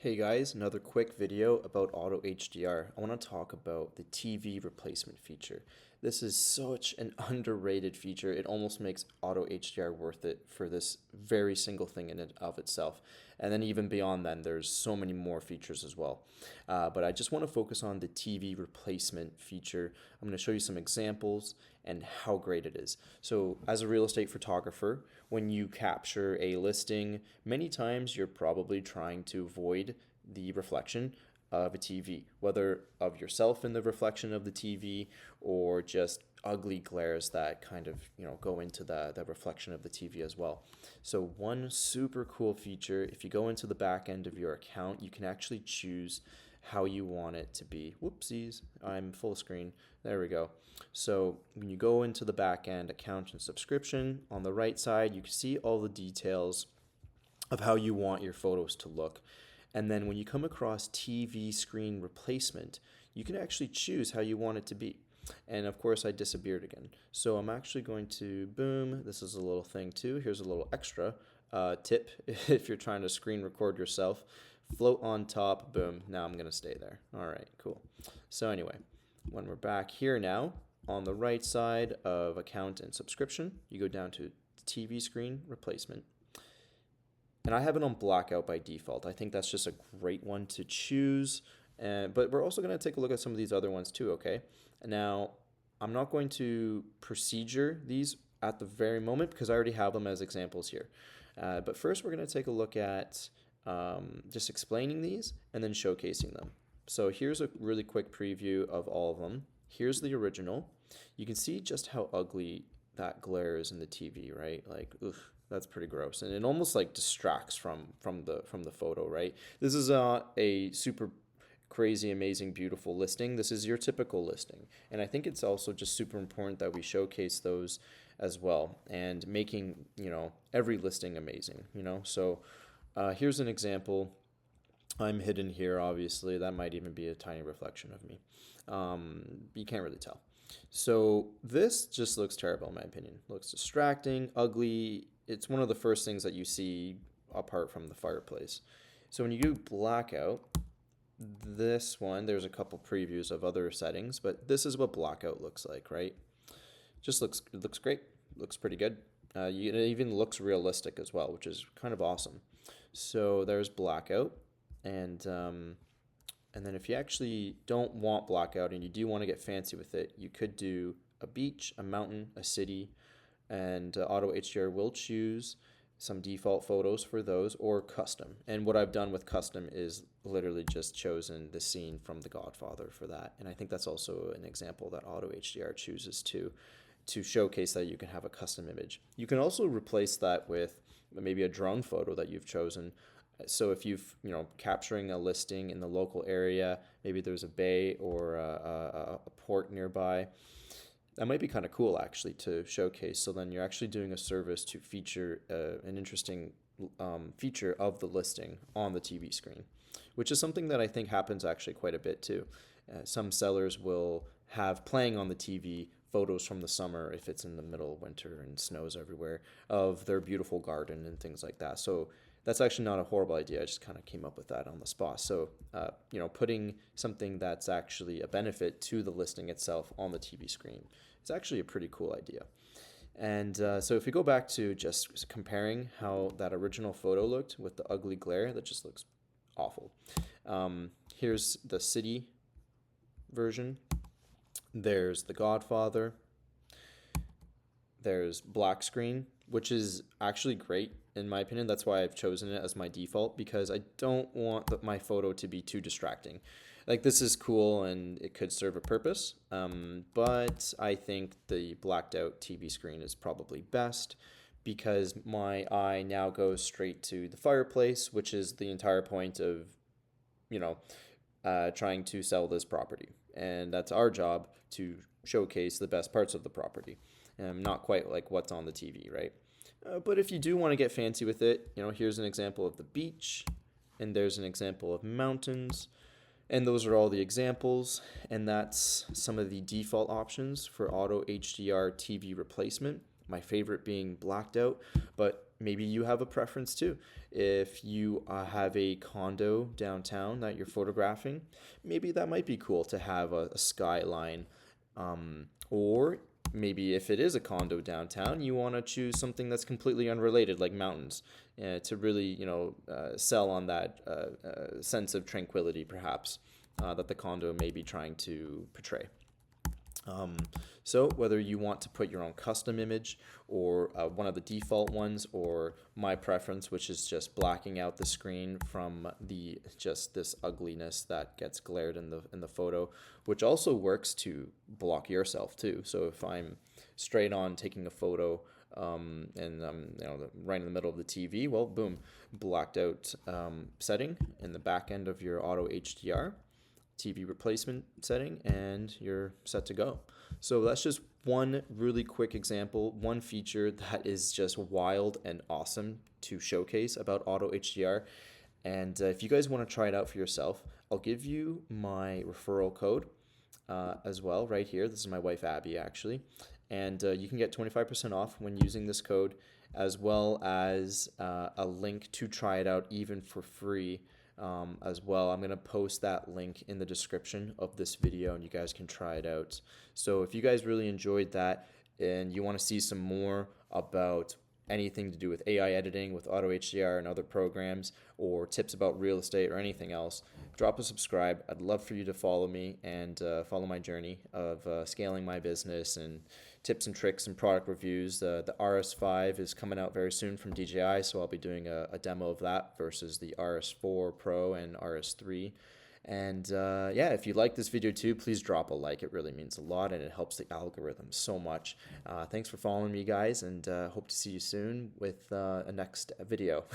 Hey guys, another quick video about AutoHDR. I want to talk about the TV replacement feature. This is such an underrated feature. It almost makes AutoHDR worth it for this very single thing in and of itself. And then even beyond then, there's so many more features as well. But I just want to focus on the TV replacement feature. I'm going to show you some examples and how great it is. So as a real estate photographer, when you capture a listing, many times you're probably trying to avoid the reflection of a TV, whether of yourself in the reflection of the TV or just ugly glares that kind of go into the reflection of the TV as well. So one super cool feature, if you go into the back end of your account, you can actually choose how you want it to be. Whoopsies, I'm full screen. There we go. So when you go into the back end account and subscription, on the right side, you can see all the details of how you want your photos to look. And then when you come across TV screen replacement, you can actually choose how you want it to be. And of course, I disappeared again. So I'm actually going to, boom, this is a little thing too. Here's a little extra tip if you're trying to screen record yourself. Float on top, boom, now I'm gonna stay there. All right, cool. So anyway, when we're back here now, on the right side of account and subscription, you go down to TV screen replacement. And I have it on blackout by default. I think that's just a great one to choose. But we're also going to take a look at some of these other ones too, okay? Now, I'm not going to procedure these at the very moment because I already have them as examples here. But first, we're going to take a look at just explaining these and then showcasing them. So here's a really quick preview of all of them. Here's the original. You can see just how ugly that glare is in the TV, right? Like, ugh. That's pretty gross, and it almost like distracts from the photo, right? This is a super crazy, amazing, beautiful listing. This is your typical listing, and I think it's also just super important that we showcase those as well, and making every listing amazing. So here's an example. I'm hidden here, obviously. That might even be a tiny reflection of me. You can't really tell. So this just looks terrible in my opinion. Looks distracting, ugly. It's one of the first things that you see apart from the fireplace. So when you do blackout, this one, there's a couple previews of other settings, but this is what blackout looks like, right? It looks great. Looks pretty good. It even looks realistic as well, which is kind of awesome. So there's blackout, and then if you actually don't want blackout and you do want to get fancy with it, you could do a beach, a mountain, a city, and AutoHDR will choose some default photos for those or custom. And what I've done with custom is literally just chosen the scene from The Godfather for that. And I think that's also an example that AutoHDR chooses to showcase that you can have a custom image. You can also replace that with maybe a drone photo that you've chosen. So if you've capturing a listing in the local area, maybe there's a bay or a port nearby. That might be kind of cool actually to showcase. So then you're actually doing a service to feature an interesting feature of the listing on the TV screen, which is something that I think happens actually quite a bit too. Some sellers will have playing on the TV photos from the summer if it's in the middle of winter and snows everywhere of their beautiful garden and things like that. So that's actually not a horrible idea. I just kind of came up with that on the spot. So, putting something that's actually a benefit to the listing itself on the TV screen, it's actually a pretty cool idea. And so if we go back to just comparing how that original photo looked with the ugly glare, that just looks awful. Here's the city version. There's The Godfather. There's black screen, which is actually great in my opinion. That's why I've chosen it as my default, because I don't want my photo to be too distracting. Like, this is cool and it could serve a purpose, but I think the blacked out TV screen is probably best because my eye now goes straight to the fireplace, which is the entire point of, trying to sell this property. And that's our job, to showcase the best parts of the property. Not quite like what's on the TV, right? But if you do want to get fancy with it, here's an example of the beach, and there's an example of mountains, and those are all the examples, and that's some of the default options for AutoHDR TV replacement. My favorite being blacked out, but maybe you have a preference too. If you have a condo downtown that you're photographing, maybe that might be cool to have a skyline. Or maybe if it is a condo downtown, you want to choose something that's completely unrelated, like mountains, to really, sell on that sense of tranquility, perhaps, that the condo may be trying to portray. Um, so whether you want to put your own custom image or one of the default ones, or my preference, which is just blacking out the screen from the just this ugliness that gets glared in the photo, which also works to block yourself too. So if I'm straight on taking a photo and right in the middle of the TV, well, boom, blacked out setting in the back end of your auto HDR. TV replacement setting, and you're set to go. So that's just one really quick example, one feature that is just wild and awesome to showcase about Auto HDR. And if you guys want to try it out for yourself, I'll give you my referral code as well right here. This is my wife Abby actually. And you can get 25% off when using this code, as well as a link to try it out even for free as well. I'm going to post that link in the description of this video and you guys can try it out. So if you guys really enjoyed that and you want to see some more about anything to do with AI editing with Auto HDR and other programs, or tips about real estate or anything else, drop a subscribe. I'd love for you to follow me and follow my journey of scaling my business and tips and tricks and product reviews. The RS5 is coming out very soon from DJI, so I'll be doing a demo of that versus the RS4 Pro and RS3. And yeah, if you like this video too, please drop a like. It really means a lot and it helps the algorithm so much. Thanks for following me, guys, and hope to see you soon with a next video.